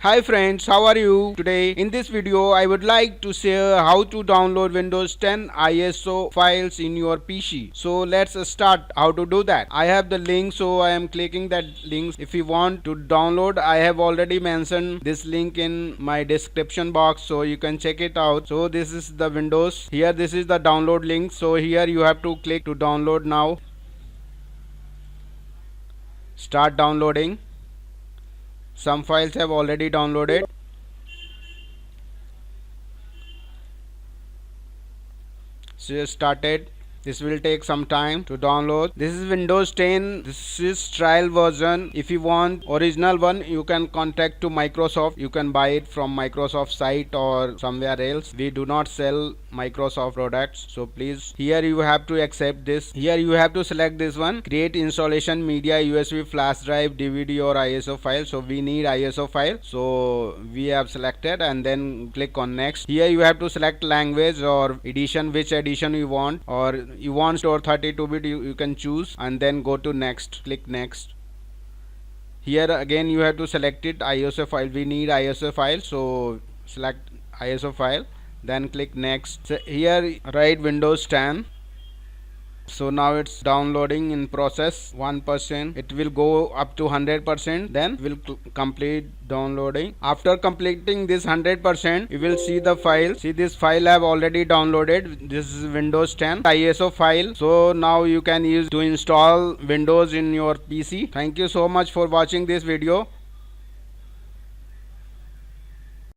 Hi friends, how are you? Today in this video I would like to share how to download Windows 10 ISO files in your PC. So let's start how to do that. I have the link, so I am clicking that link. If you want to download, I have already mentioned this link in my description box, so you can check it out. So this is the Windows. Here this is the download link. So here you have to click to download now. Start downloading. Some files have already downloaded. So started. This will take some time to download. This is Windows 10. This is trial version. If you want original one, you can contact to Microsoft. You can buy it from Microsoft site or somewhere else. We do not sell Microsoft products, so please, here you have to accept this. Here you have to select this one, create installation media, USB flash drive, DVD or ISO file. So we need ISO file, so we have selected and then click on next. Here you have to select language or edition, which edition you want, or you want store 32-bit, you can choose, and then go to next. Click next. Here again you have to select it, ISO file. We need ISO file, so select ISO file, then click next. So here write Windows 10. So now it's downloading in process. 1%, it will go up to 100%, then will complete downloading. After completing this 100%, you will see the file. See, this file I have already downloaded. This is Windows 10 ISO file. So now you can use to install Windows in your PC. Thank you so much for watching this video.